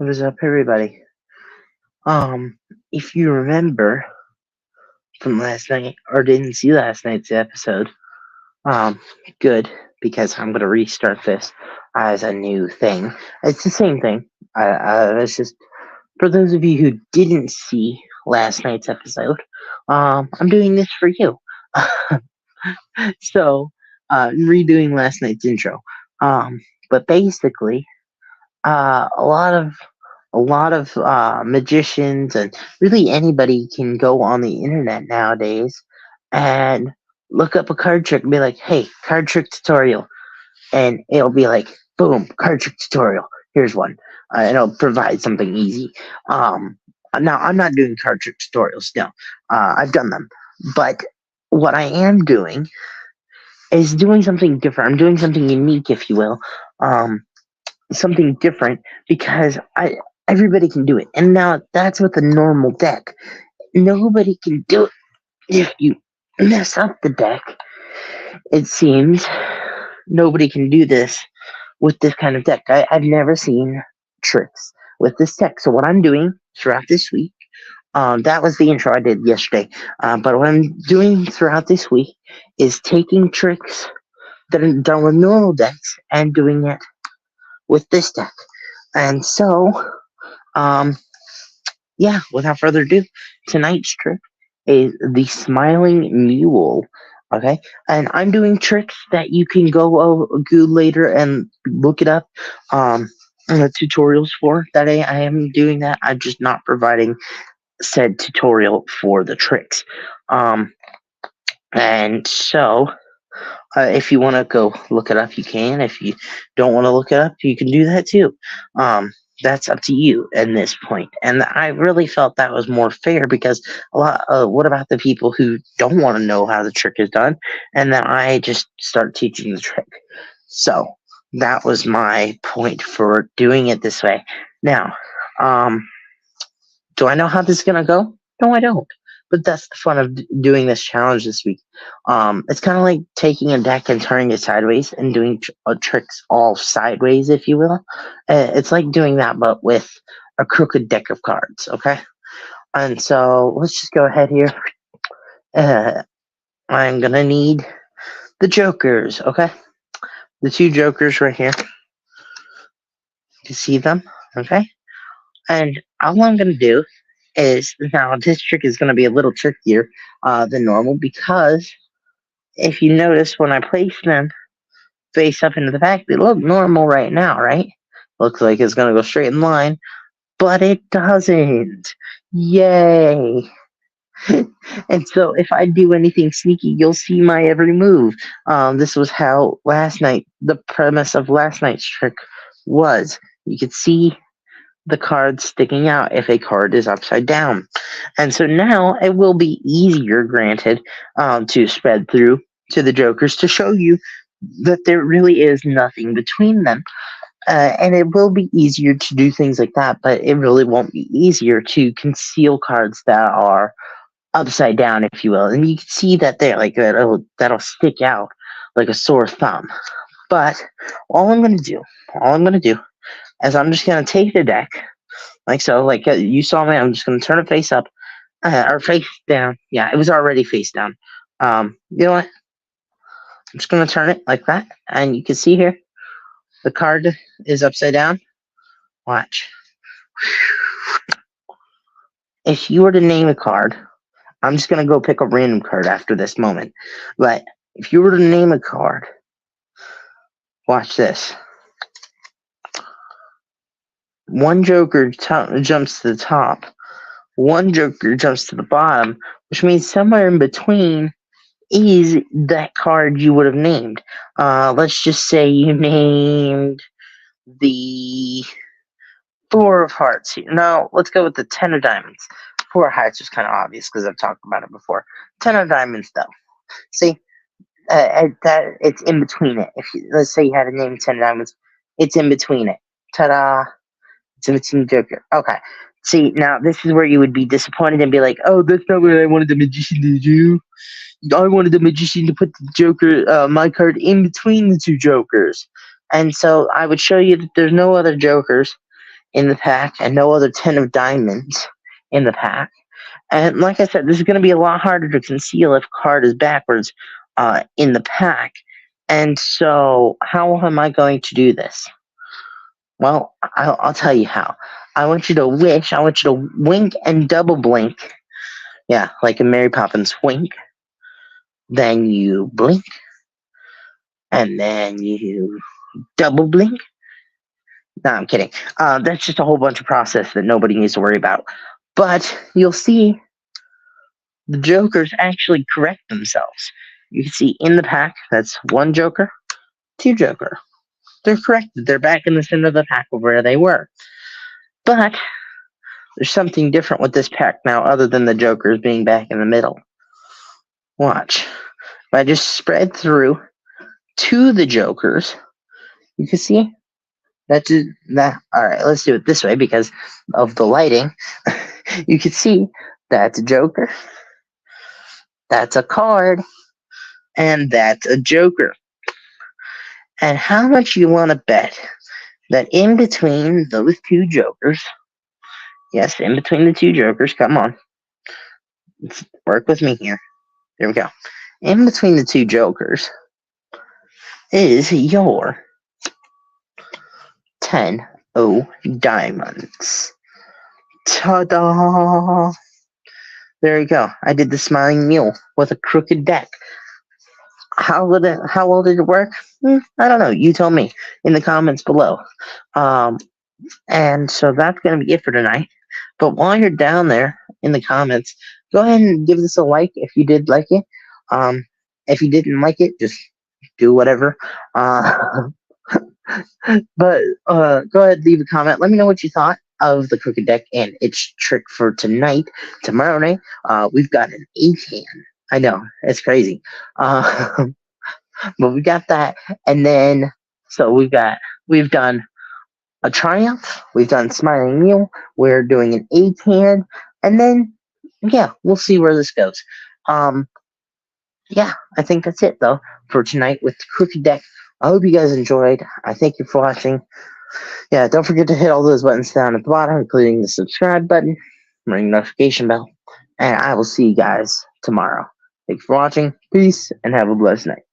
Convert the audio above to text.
What is up, everybody? If you remember from last night or didn't see last night's episode, um, good because I'm gonna restart this as a new thing. It's the same thing. It's just for those of you who didn't see last night's episode. I'm doing this for you. So, redoing last night's intro. But basically, a lot of magicians and really anybody can go on the internet nowadays and look up a card trick and be like, "Hey, card trick tutorial," and it'll be like, "Boom, card trick tutorial. Here's one," and it'll provide something easy. Um, Now I'm not doing card trick tutorials. No, I've done them, but what I am doing is doing something different. I'm doing something unique, if you will. Um, Something different because I everybody can do it. And now that's with a normal deck. Nobody can do it if you mess up the deck. It seems nobody can do this with this kind of deck. I've never seen tricks with this deck. So what I'm doing throughout this week, that was the intro I did yesterday. But what I'm doing throughout this week is taking tricks that are done with normal decks and doing it with this deck. And so, um, yeah, without further ado, tonight's trick is the Smiling Mule. Okay, and I'm doing tricks that you can go later and look it up. Tutorials for that. I am doing that. I'm just not providing said tutorial for the tricks. And so if you want to go look it up, you can. If you don't want to look it up, you can do that too. That's up to you at this point. And I really felt that was more fair because what about the people who don't want to know how the trick is done? And then I just start teaching the trick. So that was my point for doing it this way. Now, do I know how this is gonna go? No, I don't. But that's the fun of doing this challenge this week. It's kind of like taking a deck and turning it sideways and doing tricks all sideways, if you will. It's like doing that, but with a crooked deck of cards. Okay, and so let's just go ahead here. I'm gonna need the jokers. Okay, the two jokers right here. You see them? Okay, and all I'm gonna do is now this trick is going to be a little trickier than normal because if you notice when I place them face up into the back, they look normal right now, right? Looks like it's going to go straight in line, but it doesn't. Yay! And so if I do anything sneaky, you'll see my every move. This was how the premise of last night's trick was. You could see the card sticking out if a card is upside down. And so now it will be easier, granted, to spread through to the jokers to show you that there really is nothing between them. And it will be easier to do things like that, but it really won't be easier to conceal cards that are upside down, if you will. And you can see that there, like that'll stick out like a sore thumb. But all I'm going to do is I'm just going to take the deck, like so, like you saw me, I'm just going to turn it face up, or face down. Yeah, it was already face down. You know what? I'm just going to turn it like that, and you can see here, the card is upside down. Watch. If you were to name a card, I'm just going to go pick a random card after this moment, but if you were to name a card, watch this. One joker jumps to the top, one joker jumps to the bottom, which means somewhere in between is that card you would have named. Let's just say you named the Four of Hearts. No, let's go with the Ten of Diamonds. Four of Hearts was kind of obvious because I've talked about it before. Ten of Diamonds, though. See, that it's in between it. Let's say you had a name Ten of Diamonds, it's in between it. Ta-da! It's in between Joker. Okay. See, now this is where you would be disappointed and be like, "Oh, that's not what I wanted the magician to do. I wanted the magician to put the Joker, my card, in between the two Jokers." And so I would show you that there's no other Jokers in the pack and no other 10 of diamonds in the pack. And like I said, this is going to be a lot harder to conceal if a card is backwards in the pack. And so, how am I going to do this? Well, I'll tell you how. I want you to wish, I want you to wink and double blink. Yeah, like a Mary Poppins wink. Then you blink. And then you double blink. No, I'm kidding. That's just a whole bunch of process that nobody needs to worry about. But you'll see the jokers actually correct themselves. You can see in the pack, that's one joker, two joker. They're corrected. They're back in the center of the pack of where they were. But there's something different with this pack now other than the jokers being back in the middle. Watch. If I just spread through to the jokers, you can see that. All right, let's do it this way because of the lighting. You can see that's a joker, that's a card, and that's a joker. And how much you want to bet that in between those two jokers, yes, in between the two jokers, come on, let's work with me here. There we go. In between the two jokers is your 10 O diamonds. Ta-da! There you go. I did the smiling mule with a crooked deck. How well did it work? I don't know. You tell me in the comments below. And so that's going to be it for tonight. But while you're down there in the comments, go ahead and give this a like if you did like it. If you didn't like it, just do whatever. But go ahead, leave a comment. Let me know what you thought of the crooked deck and its trick for tonight. Tomorrow night, we've got an 8-hand. I know, it's crazy. But we got that. And then, so we've done a Triumph. We've done Smiling Mule. We're doing an 8-hand. And then, yeah, we'll see where this goes. Yeah, I think that's it, though, for tonight with the crooked deck. I hope you guys enjoyed. I thank you for watching. Yeah, don't forget to hit all those buttons down at the bottom, including the subscribe button, ring notification bell, and I will see you guys tomorrow. Thanks for watching. Peace, and have a blessed night.